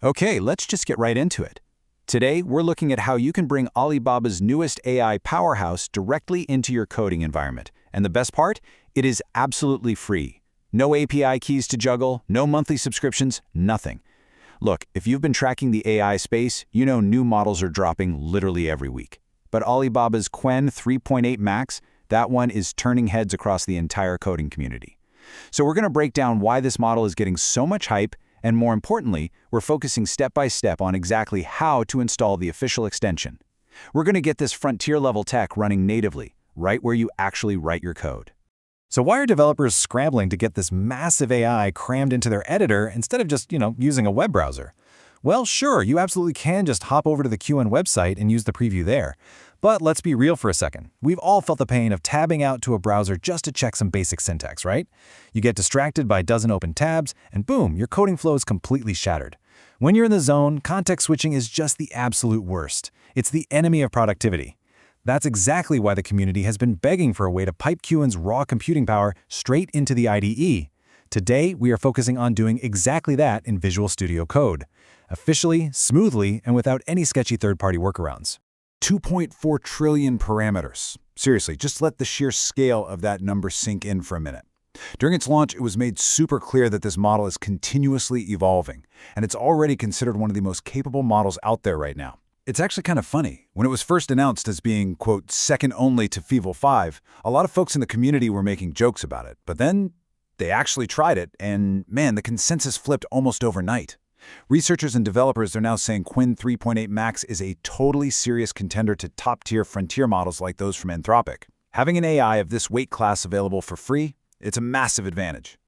Okay, let's just get right into it. Today, we're looking at how you can bring Alibaba's newest AI powerhouse directly into your coding environment. And the best part? It is absolutely free. No API keys to juggle, no monthly subscriptions, nothing. Look, if you've been tracking the AI space, you know new models are dropping literally every week. But Alibaba's Qwen 3.8 Max, that one is turning heads across the entire coding community. So we're going to break down why this model is getting so much hype, and more importantly, we're focusing step by step on exactly how to install the official extension. We're going to get this frontier-level tech running natively, right where you actually write your code. So why are developers scrambling to get this massive AI crammed into their editor instead of just, using a web browser? Well, sure, you absolutely can just hop over to the Qwen website and use the preview there. But let's be real for a second. We've all felt the pain of tabbing out to a browser just to check some basic syntax, right? You get distracted by a dozen open tabs, and boom, your coding flow is completely shattered. When you're in the zone, context switching is just the absolute worst. It's the enemy of productivity. That's exactly why the community has been begging for a way to pipe Qwen's raw computing power straight into the IDE. Today, we are focusing on doing exactly that in Visual Studio Code. Officially, smoothly, and without any sketchy third-party workarounds. 2.4 trillion parameters. Seriously, just let the sheer scale of that number sink in for a minute. During its launch, it was made super clear that this model is continuously evolving, and it's already considered one of the most capable models out there right now. It's actually kind of funny. When it was first announced as being, quote, second only to Feeble 5, a lot of folks in the community were making jokes about it. But then they actually tried it, and man, the consensus flipped almost overnight. Researchers and developers are now saying Qwen 3.8 Max is a totally serious contender to top-tier frontier models like those from Anthropic. Having an AI of this weight class available for free, it's a massive advantage.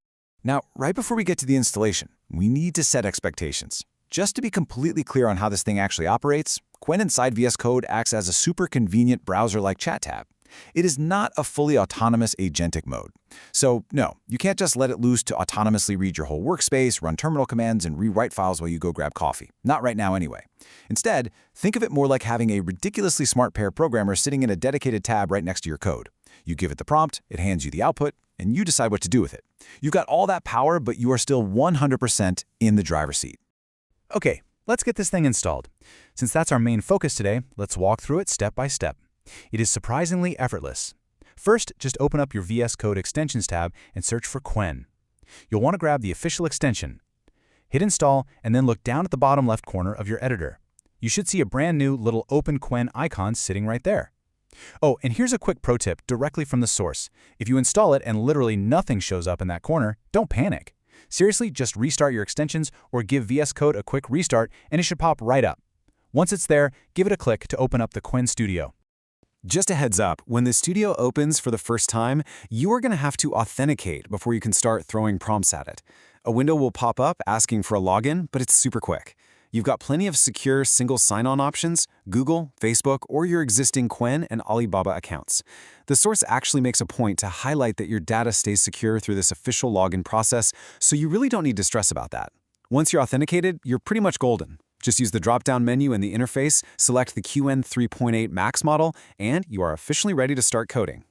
Now, right before we get to the installation, we need to set expectations. Just to be completely clear on how this thing actually operates, Qwen inside VS Code acts as a super convenient browser-like chat tab. It is not a fully autonomous agentic mode. So no, you can't just let it loose to autonomously read your whole workspace, run terminal commands, and rewrite files while you go grab coffee. Not right now anyway. Instead, think of it more like having a ridiculously smart pair programmer sitting in a dedicated tab right next to your code. You give it the prompt, it hands you the output, and you decide what to do with it. You've got all that power, but you are still 100% in the driver's seat. Okay, let's get this thing installed. Since that's our main focus today, let's walk through it step by step. It is surprisingly effortless. First, just open up your VS Code Extensions tab and search for Qwen. You'll want to grab the official extension. Hit Install, and then look down at the bottom left corner of your editor. You should see a brand new little Open Qwen icon sitting right there. Oh, and here's a quick pro tip directly from the source. If you install it and literally nothing shows up in that corner, don't panic. Seriously, just restart your extensions or give VS Code a quick restart and it should pop right up. Once it's there, give it a click to open up the Qwen Studio. Just a heads up, when the studio opens for the first time, you are going to have to authenticate before you can start throwing prompts at it. A window will pop up asking for a login, but it's super quick. You've got plenty of secure single sign-on options, Google, Facebook, or your existing Qwen and Alibaba accounts. The source actually makes a point to highlight that your data stays secure through this official login process, so you really don't need to stress about that. Once you're authenticated, you're pretty much golden. Just use the drop-down menu in the interface, select the Qwen 3.8 Max model, and you are officially ready to start coding.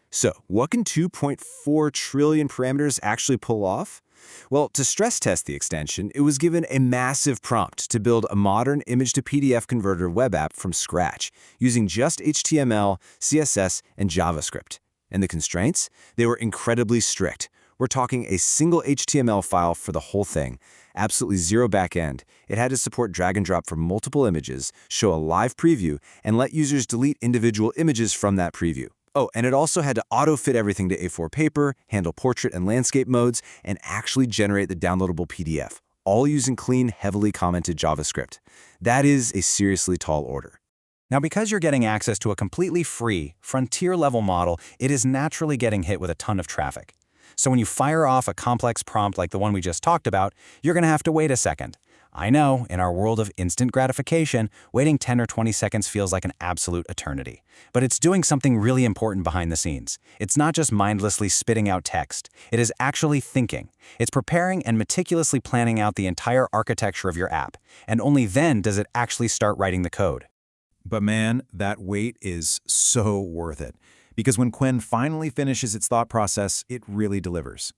So, what can 2.4 trillion parameters actually pull off? Well, to stress test the extension, it was given a massive prompt to build a modern image-to-PDF converter web app from scratch, using just HTML, CSS, and JavaScript. And the constraints? They were incredibly strict. We're talking a single HTML file for the whole thing. Absolutely zero backend. It had to support drag and drop from multiple images, show a live preview, and let users delete individual images from that preview. Oh, and it also had to auto-fit everything to A4 paper, handle portrait and landscape modes, and actually generate the downloadable PDF, all using clean, heavily commented JavaScript. That is a seriously tall order. Now, because you're getting access to a completely free, frontier-level model, it is naturally getting hit with a ton of traffic. So when you fire off a complex prompt like the one we just talked about, you're going to have to wait a second. I know, in our world of instant gratification, waiting 10 or 20 seconds feels like an absolute eternity. But it's doing something really important behind the scenes. It's not just mindlessly spitting out text. It is actually thinking. It's preparing and meticulously planning out the entire architecture of your app. And only then does it actually start writing the code. But man, that wait is so worth it. Because when Qwen finally finishes its thought process, it really delivers.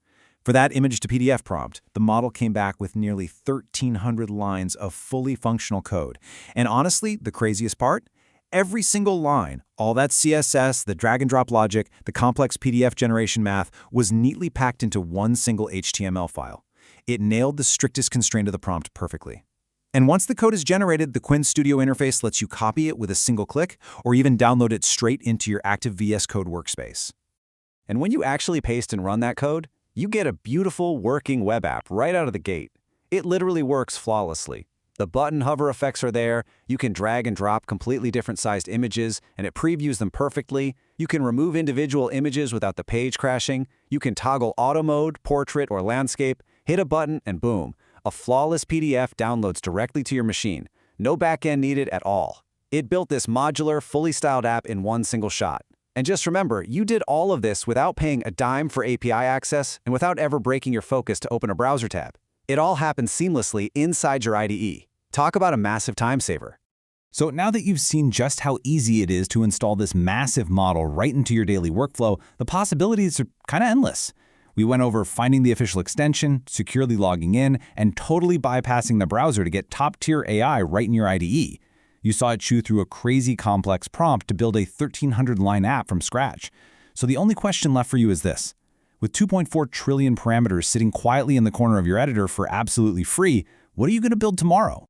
For that image-to-PDF prompt, the model came back with nearly 1,300 lines of fully functional code. And honestly, the craziest part? Every single line, all that CSS, the drag-and-drop logic, the complex PDF generation math, was neatly packed into one single HTML file. It nailed the strictest constraint of the prompt perfectly. And once the code is generated, the Qwen Studio interface lets you copy it with a single click or even download it straight into your active VS Code workspace. And when you actually paste and run that code, you get a beautiful working web app right out of the gate. It literally works flawlessly. The button hover effects are there, you can drag and drop completely different sized images, and it previews them perfectly. You can remove individual images without the page crashing. You can toggle auto mode, portrait, or landscape, hit a button, and boom, a flawless PDF downloads directly to your machine. No backend needed at all. It built this modular, fully styled app in one single shot. And just remember, you did all of this without paying a dime for API access and without ever breaking your focus to open a browser tab. It all happens seamlessly inside your IDE. Talk about a massive time saver. So now that you've seen just how easy it is to install this massive model right into your daily workflow, the possibilities are kind of endless. We went over finding the official extension, securely logging in, and totally bypassing the browser to get top-tier AI right in your IDE. You saw it chew through a crazy complex prompt to build a 1,300-line app from scratch. So the only question left for you is this. With 2.4 trillion parameters sitting quietly in the corner of your editor for absolutely free, what are you going to build tomorrow?